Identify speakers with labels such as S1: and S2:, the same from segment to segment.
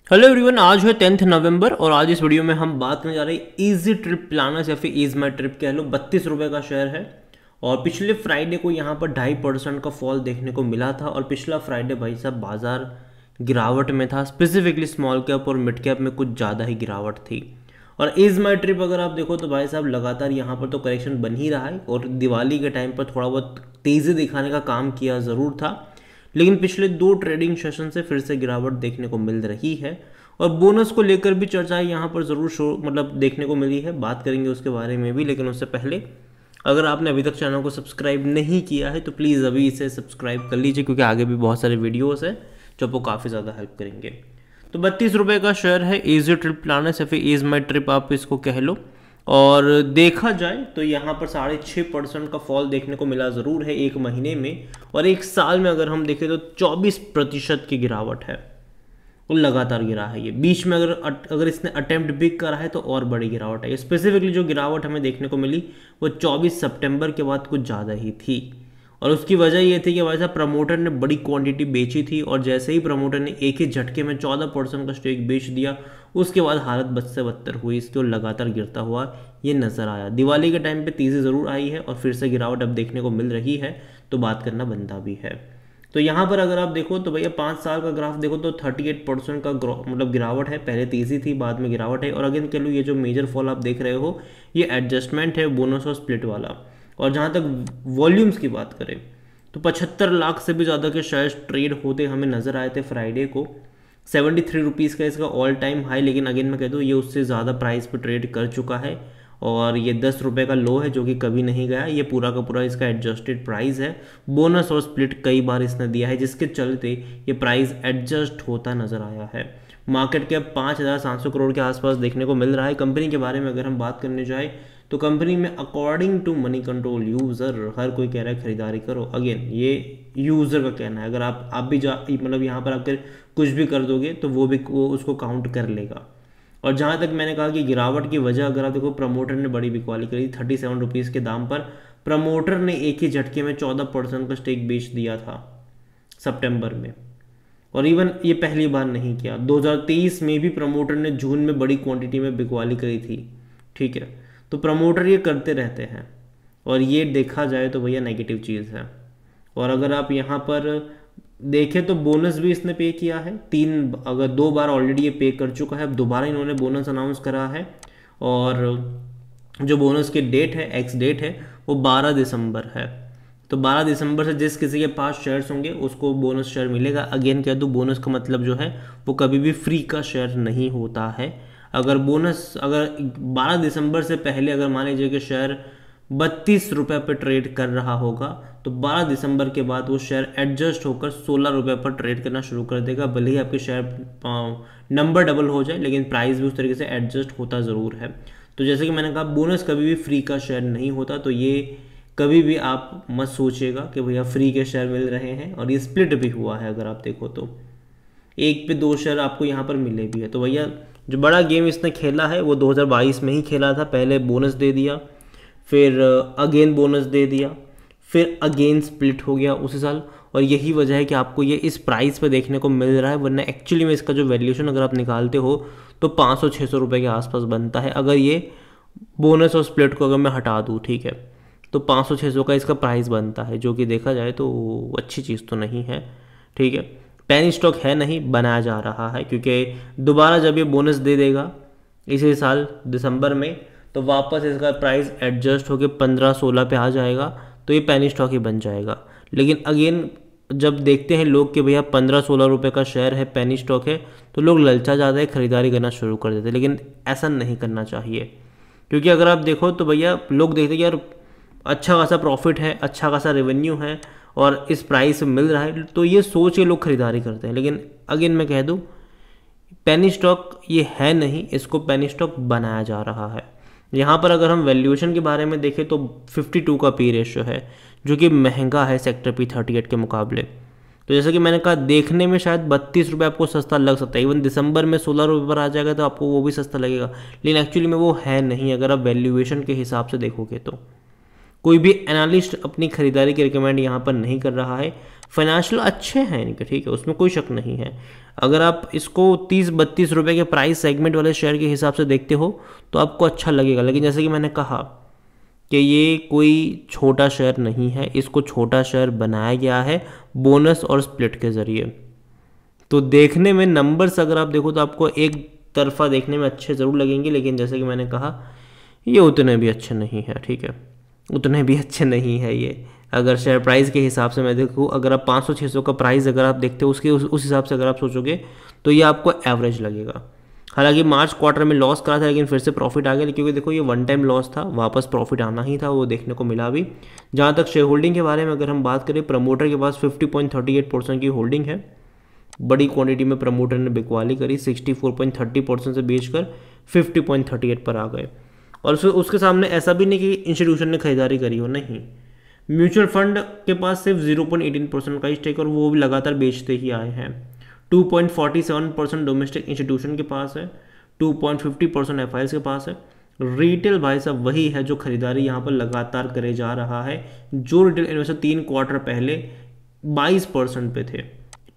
S1: Hello everyone, आज है 10 नवंबर और आज इस वीडियो में हम बात करने जा रहे हैं इजी ट्रिप प्लानर्स या फिर ईज माई ट्रिप कह लो। 32 रुपये का शेयर है और पिछले फ्राइडे को यहाँ पर 2.5% का फॉल देखने को मिला था। और पिछला फ्राइडे भाई साहब बाजार गिरावट में था, स्पेसिफिकली स्मॉल कैप और मिड कैप में कुछ ज़्यादा ही गिरावट थी। और इज माई ट्रिप अगर आप देखो तो भाई साहब लगातार यहाँ पर तो करेक्शन बन ही रहा है और दिवाली के टाइम पर थोड़ा बहुत तेज़ी दिखाने का काम किया ज़रूर था, लेकिन पिछले 2 ट्रेडिंग सेशन से फिर से गिरावट देखने को मिल रही है। और बोनस को लेकर भी चर्चाएं यहाँ पर ज़रूर देखने को मिली है, बात करेंगे उसके बारे में भी। लेकिन उससे पहले अगर आपने अभी तक चैनल को सब्सक्राइब नहीं किया है तो प्लीज़ अभी इसे सब्सक्राइब कर लीजिए, क्योंकि आगे भी बहुत सारे वीडियोस हैं जो आपको काफ़ी ज़्यादा हेल्प करेंगे। तो 32 रुपये का शेयर है इजी ट्रिप प्लानर्स या फिर इज माई ट्रिप आप इसको कह लो। और देखा जाए तो यहाँ पर 6.5% का फॉल देखने को मिला ज़रूर है एक महीने में, और एक साल में अगर हम देखें तो 24% की गिरावट है। वो लगातार गिरा है, ये बीच में अगर इसने अटेम्प्ट भी करा है तो और बड़ी गिरावट है। स्पेसिफिकली जो गिरावट हमें देखने को मिली वो 24 सितंबर के बाद कुछ ज़्यादा ही थी। और उसकी वजह ये थी कि भाई साहब प्रमोटर ने बड़ी क्वांटिटी बेची थी, और जैसे ही प्रमोटर ने एक ही झटके में 14% का स्टेक बेच दिया, उसके बाद हालत बद से बदतर हुई इसकी और लगातार गिरता हुआ ये नज़र आया। दिवाली के टाइम पे तेज़ी ज़रूर आई है और फिर से गिरावट अब देखने को मिल रही है, तो बात करना बनता भी है। तो यहाँ पर अगर आप देखो तो भैया 5 साल का ग्राफ देखो तो 38% का गिरावट है। पहले तेज़ी थी, बाद में गिरावट है। और अगेन कह लो ये जो मेजर फॉल आप देख रहे हो ये एडजस्टमेंट है बोनस और स्प्लिट वाला। और जहाँ तक वॉल्यूम्स की बात करें तो 75 लाख से भी ज़्यादा के शेयर्स ट्रेड होते हमें नज़र आए थे फ्राइडे को। 73 रुपीज़ का इसका ऑल टाइम हाई, लेकिन अगेन मैं कह दूँ ये उससे ज़्यादा प्राइस पे ट्रेड कर चुका है। और ये 10 रुपये का लो है जो कि कभी नहीं गया। ये पूरा का पूरा इसका एडजस्टेड प्राइस है। बोनस और स्प्लिट कई बार इसने दिया है, जिसके चलते ये प्राइस एडजस्ट होता नज़र आया है। मार्केट कैप 5,700 करोड़ के आसपास देखने को मिल रहा है। कंपनी के बारे में अगर हम बात करने जाए तो कंपनी में according to money control user हर कोई कह रहा है खरीदारी करो। अगेन ये यूज़र का कहना है, अगर आप भी यहाँ पर आकर कुछ भी कर दोगे तो वो उसको काउंट कर लेगा। और जहाँ तक मैंने कहा कि गिरावट की वजह अगर आप देखो, प्रमोटर ने बड़ी बिकवाली करी। 37 रुपीज़ के दाम पर प्रमोटर ने एक ही झटके में 14% का स्टेक बेच दिया था सितंबर में। और इवन ये पहली बार नहीं किया, 2023 में भी प्रमोटर ने जून में बड़ी क्वांटिटी में बिकवाली करी थी। ठीक है, तो प्रमोटर ये करते रहते हैं और ये देखा जाए तो भैया नेगेटिव चीज़ है। और अगर आप यहाँ पर देखें तो बोनस भी इसने पे किया है, 2 बार ऑलरेडी ये पे कर चुका है। अब दोबारा इन्होंने बोनस अनाउंस करा है और जो बोनस की डेट है, एक्स डेट है, वो 12 दिसंबर है। तो 12 दिसंबर से जिस किसी के पास शेयर्स होंगे उसको बोनस शेयर मिलेगा। अगेन कह दूँ बोनस का मतलब जो है वो कभी भी फ्री का शेयर नहीं होता है। अगर 12 दिसंबर से पहले अगर मान लीजिए कि शेयर 32 रुपये पर ट्रेड कर रहा होगा तो 12 दिसंबर के बाद वो शेयर एडजस्ट होकर 16 रुपये पर ट्रेड करना शुरू कर देगा। भले ही आपके शेयर नंबर डबल हो जाए, लेकिन प्राइस भी उस तरीके से एडजस्ट होता ज़रूर है। तो जैसे कि मैंने कहा बोनस कभी भी फ्री का शेयर नहीं होता, तो ये कभी भी आप मत सोचिएगा कि भैया फ्री के शेयर मिल रहे हैं। और ये स्प्लिट भी हुआ है, अगर आप देखो तो 1 पे 2 शेयर आपको यहाँ पर मिले भी है। तो भैया जो बड़ा गेम इसने खेला है वो 2022 में ही खेला था। पहले बोनस दे दिया, फिर अगेन बोनस दे दिया, फिर अगेन स्प्लिट हो गया उसी साल। और यही वजह है कि आपको ये इस प्राइस पे देखने को मिल रहा है, वरना एक्चुअली में इसका जो वैल्यूएशन अगर आप निकालते हो तो 500-600 रुपये के आसपास बनता है। अगर ये बोनस और स्प्लिट को अगर मैं हटा दूँ, ठीक है, तो 500-600 का इसका प्राइस बनता है, जो कि देखा जाए तो अच्छी चीज़ तो नहीं है। ठीक है, पेनी स्टॉक है नहीं, बनाया जा रहा है, क्योंकि दोबारा जब ये बोनस दे देगा इसी साल दिसंबर में तो वापस इसका प्राइस एडजस्ट होकर 15-16 पे आ जाएगा, तो ये पेनी स्टॉक ही बन जाएगा। लेकिन अगेन जब देखते हैं लोग कि भैया 15-16 रुपये का शेयर है, पेनी स्टॉक है, तो लोग ललचा जाते हैं, खरीदारी करना शुरू कर देते हैं। लेकिन ऐसा नहीं करना चाहिए, क्योंकि अगर आप देखो तो भैया लोग देखते हैं कि यार अच्छा खासा प्रॉफिट है, अच्छा खासा रेवेन्यू है और इस प्राइस में मिल रहा है, तो ये सोच के लोग खरीदारी करते हैं। लेकिन अगेन मैं कह दूँ पेनी स्टॉक ये है नहीं, इसको पेनी स्टॉक बनाया जा रहा है। यहाँ पर अगर हम वैल्यूएशन के बारे में देखें तो 52 का पी रेशियो है, जो कि महंगा है सेक्टर P38 के मुकाबले। तो जैसा कि मैंने कहा देखने में शायद 32 रुपये आपको सस्ता लग सकता है, इवन दिसंबर में 16 रुपये पर आ जाएगा तो आपको वो भी सस्ता लगेगा, लेकिन एक्चुअली में वो है नहीं अगर आप वैल्यूएशन के हिसाब से देखोगे तो। कोई भी एनालिस्ट अपनी खरीदारी की रिकमेंड यहाँ पर नहीं कर रहा है। फाइनेंशियल अच्छे हैं इनके, ठीक है, उसमें कोई शक नहीं है। अगर आप इसको 30-32 रुपये के प्राइस सेगमेंट वाले शेयर के हिसाब से देखते हो तो आपको अच्छा लगेगा, लेकिन जैसे कि मैंने कहा कि ये कोई छोटा शेयर नहीं है, इसको छोटा शेयर बनाया गया है बोनस और स्प्लिट के ज़रिए। तो देखने में नंबर्स अगर आप देखो तो आपको एक तरफा देखने में अच्छे ज़रूर लगेंगे, लेकिन जैसे कि मैंने कहा ये उतने भी अच्छे नहीं है, ठीक है, उतने भी अच्छे नहीं है ये। अगर शेयर प्राइस के हिसाब से मैं देखूँ, अगर आप 500-600 का प्राइस अगर आप देखते हो उसके उस हिसाब से अगर आप सोचोगे तो ये आपको एवरेज लगेगा। हालांकि मार्च क्वार्टर में लॉस करा था, लेकिन फिर से प्रॉफिट आ गया, क्योंकि देखो ये वन टाइम लॉस था, वापस प्रॉफिट आना ही था, वो देखने को मिला भी। जहाँ तक शेयर होल्डिंग के बारे में अगर हम बात करें, प्रमोटर के पास 50.38% की होल्डिंग है। बड़ी क्वांटिटी में प्रमोटर ने बिकवाली करी, 64.30% से बेचकर 50.38 पर आ गए। और उसके सामने ऐसा भी नहीं कि इंस्टीट्यूशन ने खरीदारी करी हो, नहीं, म्यूचुअल फंड के पास सिर्फ 0.18% का स्टेक और वो भी लगातार बेचते ही आए हैं। 2.47% डोमेस्टिक इंस्टीट्यूशन के पास है, 2.50% एफआईएस के पास है। रिटेल भाई साहब वही है जो खरीदारी यहाँ पर लगातार करे जा रहा है। जो रिटेल इन्वेस्टर 3 क्वार्टर पहले 22% पे थे,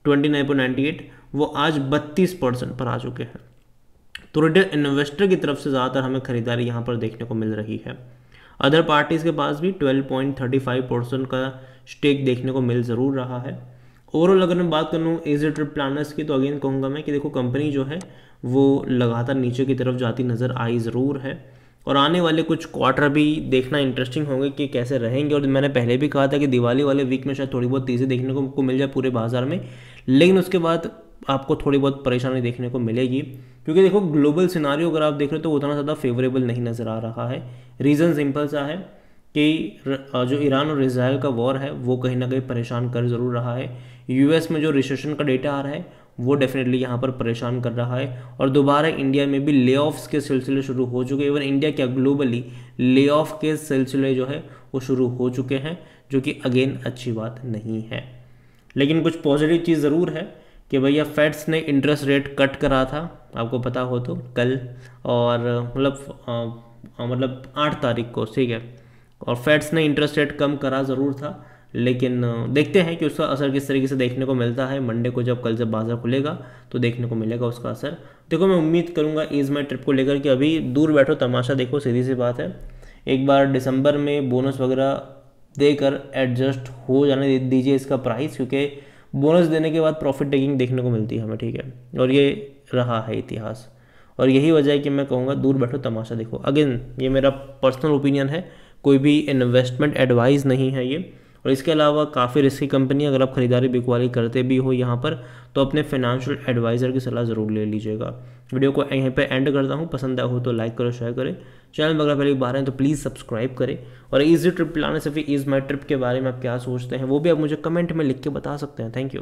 S1: 29.98, वो आज 32% पर आ चुके हैं। तो रिटेल इन्वेस्टर की तरफ से ज़्यादातर हमें खरीदारी यहाँ पर देखने को मिल रही है। अदर पार्टीज़ के पास भी 12.35% का स्टेक देखने को मिल ज़रूर रहा है। ओवरऑल अगर मैं बात करूँ इजी ट्रिप प्लानर्स की, तो अगेन कहूँगा मैं कि देखो कंपनी जो है वो लगातार नीचे की तरफ जाती नज़र आई ज़रूर है, और आने वाले कुछ क्वार्टर भी देखना इंटरेस्टिंग होंगे कि कैसे रहेंगे। और मैंने पहले भी कहा था कि दिवाली वाले वीक में शायद थोड़ी बहुत तेज़ी देखने को मिल जाए पूरे बाजार में, लेकिन उसके बाद आपको थोड़ी बहुत परेशानी देखने को मिलेगी, क्योंकि देखो ग्लोबल सिनारियो अगर आप देख रहे हो तो उतना ज़्यादा फेवरेबल नहीं नज़र आ रहा है। रीज़न सिंपल सा है कि जो ईरान और इजराइल का वॉर है वो कहीं ना कहीं परेशान कर ज़रूर रहा है। यूएस में जो रिसेशन का डेटा आ रहा है वो डेफिनेटली यहाँ पर परेशान कर रहा है, और दोबारा इंडिया में भी ले ऑफ्स के सिलसिले शुरू हो चुके हैं। इवन इंडिया क्या ग्लोबली ले ऑफ के सिलसिले जो है वो शुरू हो चुके हैं, जो कि अगेन अच्छी बात नहीं है। लेकिन कुछ पॉजिटिव चीज़ ज़रूर है कि भैया फेड्स ने इंटरेस्ट रेट कट करा था, आपको पता हो तो कल, और मतलब 8 तारीख को, ठीक है, और फेड्स ने इंटरेस्ट रेट कम करा ज़रूर था, लेकिन देखते हैं कि उसका असर किस तरीके से देखने को मिलता है। मंडे को जब कल जब बाजार खुलेगा तो देखने को मिलेगा उसका असर। देखो मैं उम्मीद करूंगा इस माई ट्रिप को लेकर कि अभी दूर बैठो तमाशा देखो, सीधी सी बात है, एक बार दिसंबर में बोनस वगैरह देकर एडजस्ट हो जाने दीजिए इसका प्राइस, क्योंकि बोनस देने के बाद प्रॉफिट टेकिंग देखने को मिलती है हमें, ठीक है, और ये रहा है इतिहास, और यही वजह है कि मैं कहूँगा दूर बैठो तमाशा देखो। अगेन ये मेरा पर्सनल ओपिनियन है, कोई भी इन्वेस्टमेंट एडवाइस नहीं है ये। और इसके अलावा काफ़ी रिस्की कंपनी, अगर आप खरीदारी बिकवाली करते भी हो यहाँ पर तो अपने फाइनेंशियल एडवाइज़र की सलाह ज़रूर ले लीजिएगा। वीडियो को यहीं पे एंड करता हूँ, पसंद आया हो तो लाइक करो, शेयर करें, चैनल में अगर पहली बार हैं तो प्लीज़ सब्सक्राइब करें। और इजी ट्रिप प्लान से फिर ईज माई ट्रिप के बारे में आप क्या सोचते हैं वो भी आप मुझे कमेंट में लिख के बता सकते हैं। Thank you.